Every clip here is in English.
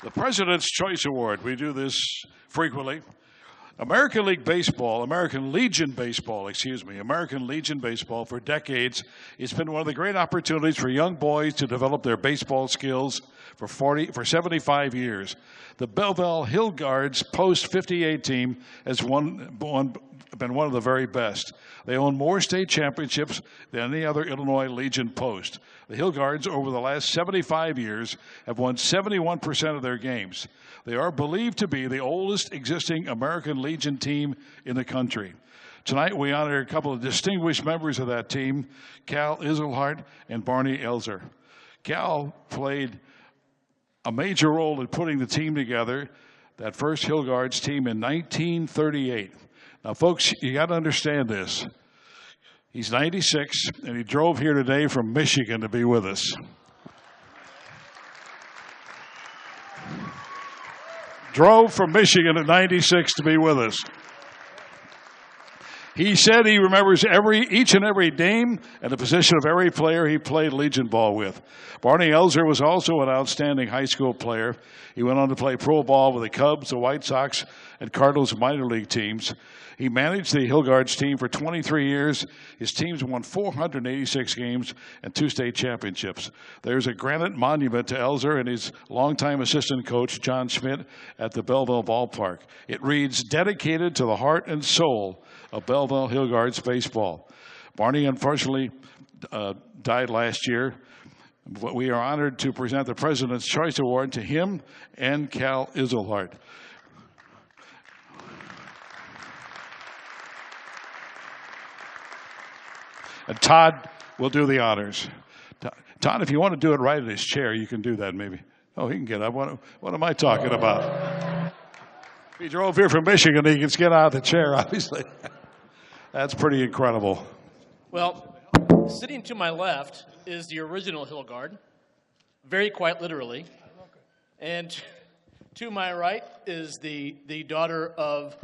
The President's Choice Award. We do this frequently. American Legion Baseball, for decades, it's been one of the great opportunities for young boys to develop their baseball skills for 75 years. The Belleville Hilgards post-58 team has been one of the very best. They own more state championships than any other Illinois Legion post. The Hilgards, over the last 75 years, have won 71% of their games. They are believed to be the oldest existing American Legion team in the country. Tonight, we honor a couple of distinguished members of that team, Cal Isselhardt and Barney Elzer. Cal played a major role in putting the team together, that first Hilgards team in 1938. Now, folks, you got to understand this. He's 96, and he drove here today from Michigan to be with us. Drove from Michigan at 96 to be with us. He said he remembers each and every name and the position of every player he played Legion ball with. Barney Elzer was also an outstanding high school player. He went on to play pro ball with the Cubs, the White Sox, and Cardinals minor league teams. He managed the Hilgards team for 23 years. His teams won 486 games and 2 state championships. There's a granite monument to Elzer and his longtime assistant coach, John Schmidt, at the Belleville ballpark. It reads, "Dedicated to the heart and soul of Belleville Hilgards baseball." Barney, unfortunately, died last year, but we are honored to present the President's Choice Award to him and Cal Isselhardt. And Todd will do the honors. Todd, if you want to do it right in his chair, you can do that maybe. Oh, he can get up. What am I talking about? He drove here from Michigan. He can get out of the chair, obviously. That's pretty incredible. Well, sitting to my left is the original Hilgard, very quite literally. And to my right is the daughter of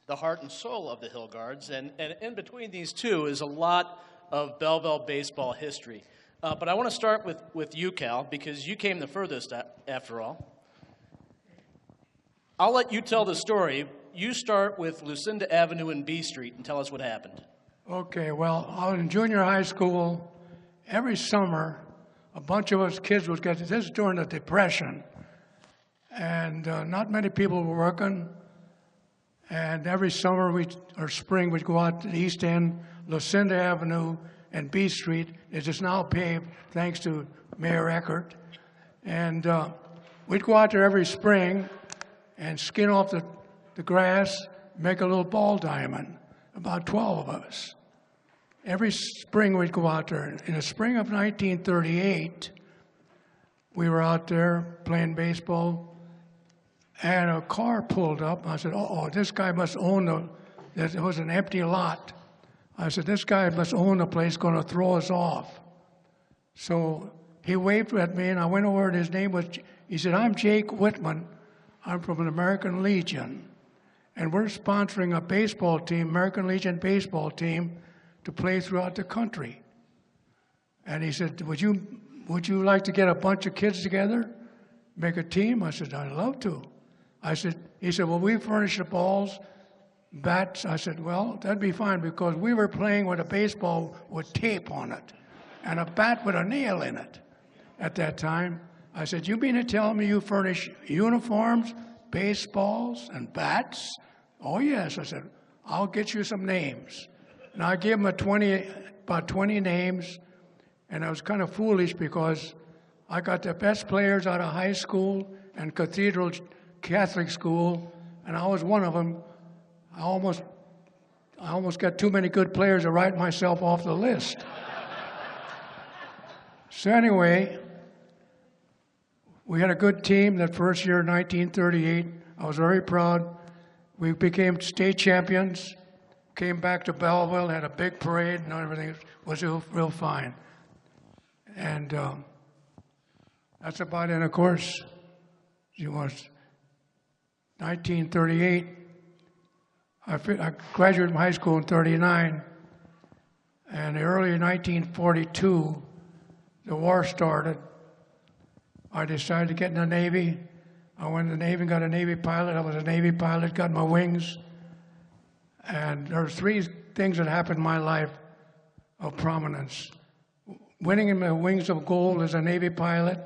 the heart and soul of the Hilgards. And in between these two is a lot of Belleville baseball history. But I want to start with you, Cal, because you came the furthest after all. I'll let you tell the story. You start with Lucinda Avenue and B Street and tell us what happened. Okay, well, I was in junior high school. Every summer, a bunch of us kids would get, this is during the Depression, and not many people were working. And every summer or spring, we'd go out to the East End, Lucinda Avenue and B Street. It is now paved, thanks to Mayor Eckert. And we'd go out there every spring and skin off the grass, make a little ball diamond, about 12 of us. Every spring we'd go out there. In the spring of 1938, we were out there playing baseball, and a car pulled up. I said, oh, this guy must own it was an empty lot. I said, this guy must own the place, going to throw us off. So he waved at me, and I went over, and his name was, he said, I'm Jake Whitman. I'm from the American Legion, and we're sponsoring a baseball team, American Legion baseball team, to play throughout the country. And he said, would you like to get a bunch of kids together, make a team? I said, I'd love to. He said, well, we furnish the balls, bats. I said, well, that'd be fine, because we were playing with a baseball with tape on it and a bat with a nail in it at that time. I said, you mean to tell me you furnish uniforms, baseballs, and bats? Oh, yes. I said, I'll get you some names. And I gave him about 20 names, and I was kind of foolish because I got the best players out of high school and Cathedral Catholic school, and I was one of them. I almost got too many good players to write myself off the list. So anyway, we had a good team that first year in 1938. I was very proud. We became state champions, came back to Belleville, had a big parade, and everything was real fine. And that's about it. And of course, it was 1938. I graduated from high school in 39, and early in 1942, the war started. I decided to get in the Navy. I went in the Navy and got a Navy pilot. I was a Navy pilot, got my wings. And there are three things that happened in my life of prominence. Winning in the Wings of Gold as a Navy pilot,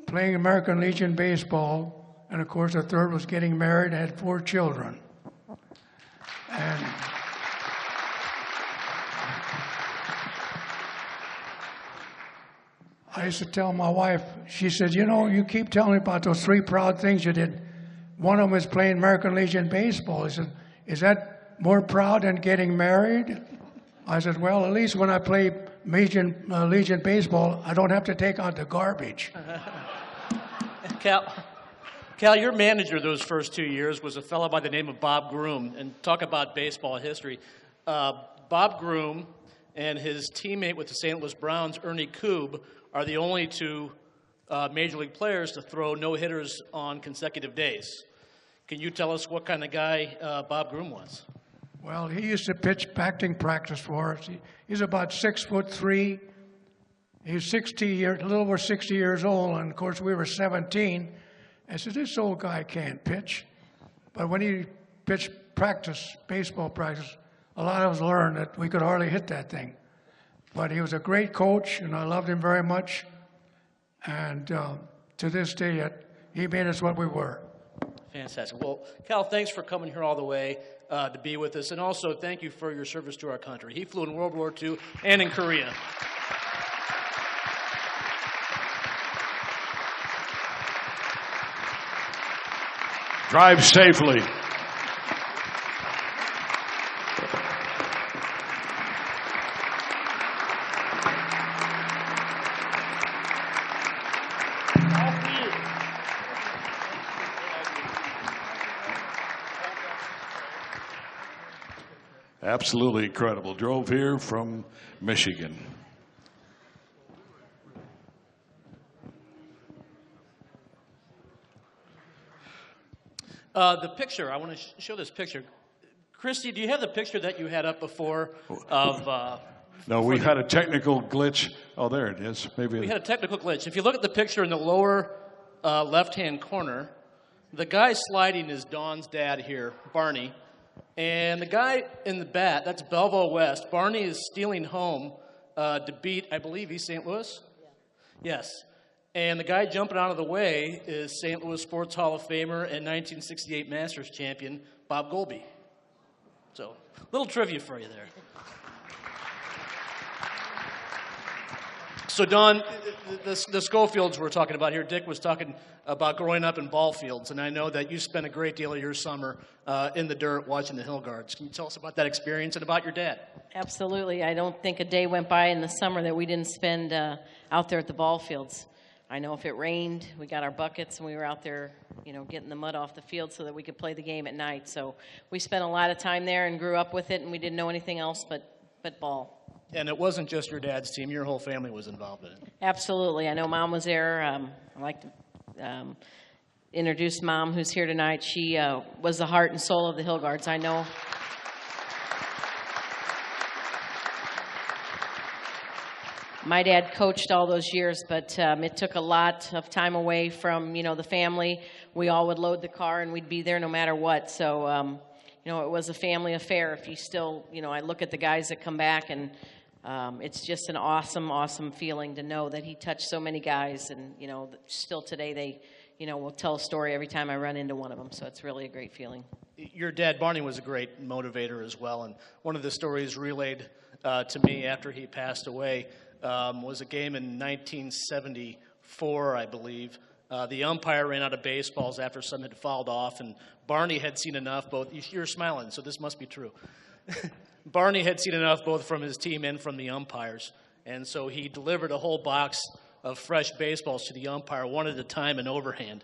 playing American Legion baseball, and of course the third was getting married. I had 4 children. And I used to tell my wife, she said, you know, you keep telling me about those 3 proud things you did. One of them is playing American Legion baseball. I said, is that more proud than getting married? I said, well, at least when I play Legion baseball, I don't have to take out the garbage. Cal, your manager those first 2 years was a fellow by the name of Bob Groom. And talk about baseball history. Bob Groom and his teammate with the St. Louis Browns, Ernie Koob, are the only 2 Major League players to throw no-hitters on consecutive days. Can you tell us what kind of guy Bob Groom was? Well, he used to pitch batting practice for us. He's about 6'3". He's a little over 60 years old, and of course we were 17. I said, this old guy can't pitch. But when he pitched baseball practice, a lot of us learned that we could hardly hit that thing. But he was a great coach, and I loved him very much. And to this day, he made us what we were. Fantastic. Well, Cal, thanks for coming here all the way to be with us. And also, thank you for your service to our country. He flew in World War II and in Korea. Drive safely. Absolutely incredible. Drove here from Michigan. The picture, I want to show this picture. Christy, do you have the picture that you had up before of... No, we had a technical glitch. Oh, there it is. Maybe we had a technical glitch. If you look at the picture in the lower left-hand corner, the guy sliding is Dawn's dad here, Barney. And the guy in the bat, that's Belleville West. Barney is stealing home to beat, I believe, East St. Louis? Yeah. Yes. And the guy jumping out of the way is St. Louis Sports Hall of Famer and 1968 Masters champion, Bob Golby. So, little trivia for you there. So, Don, the Schofields we're talking about here, Dick was talking about growing up in ball fields, and I know that you spent a great deal of your summer in the dirt watching the Hilgards. Can you tell us about that experience and about your dad? Absolutely. I don't think a day went by in the summer that we didn't spend out there at the ball fields. I know if it rained, we got our buckets and we were out there, you know, getting the mud off the field so that we could play the game at night. So we spent a lot of time there and grew up with it, and we didn't know anything else but ball. And it wasn't just your dad's team. Your whole family was involved in it. Absolutely. I know Mom was there. I'd like to introduce Mom, who's here tonight. She was the heart and soul of the Hilgards. I know. My dad coached all those years, but it took a lot of time away from, you know, the family. We all would load the car and we'd be there no matter what. So, you know, it was a family affair. If you still, you know, I look at the guys that come back, and it's just an awesome, awesome feeling to know that he touched so many guys. And, you know, still today they, you know, will tell a story every time I run into one of them. So it's really a great feeling. Your dad, Barney, was a great motivator as well. And one of the stories relayed to me after he passed away was a game in 1974, I believe. The umpire ran out of baseballs after some had fouled off, and Barney had seen enough both. You're smiling, so this must be true. Barney had seen enough both from his team and from the umpires, and so he delivered a whole box of fresh baseballs to the umpire, one at a time in overhand.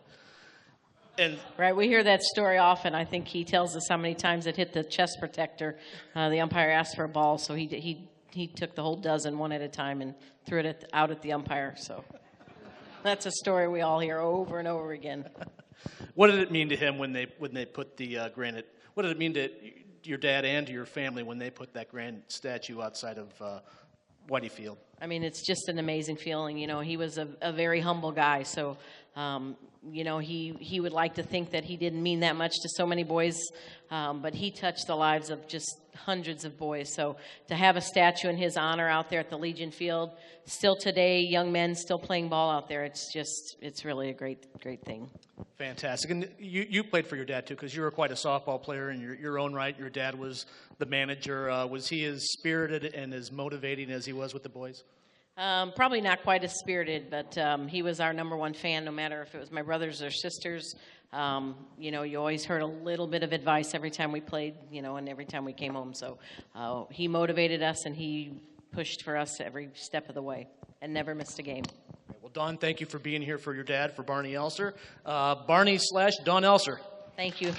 And right, we hear that story often. I think he tells us how many times it hit the chest protector. The umpire asked for a ball, so he took the whole dozen one at a time and threw it out at the umpire. So that's a story we all hear over and over again. What did it mean to him when they put the granite? What did it mean to your dad and to your family when they put that granite statue outside of Whitey Field? I mean, it's just an amazing feeling. You know, he was a very humble guy. So, you know, he would like to think that he didn't mean that much to so many boys, but he touched the lives of just hundreds of boys. So to have a statue in his honor out there at the Legion Field, still today, young men still playing ball out there, it's really a great thing. Fantastic. And you played for your dad, too, because you were quite a softball player in your own right. Your dad was the manager. Was he as spirited and as motivating as he was with the boys? Probably not quite as spirited, but he was our #1 fan, no matter if it was my brothers or sisters. You know, you always heard a little bit of advice every time we played, you know, and every time we came home. So he motivated us, and he pushed for us every step of the way and never missed a game. Well, Don, thank you for being here for your dad, for Barney Elser. Barney/Don Elser. Thank you.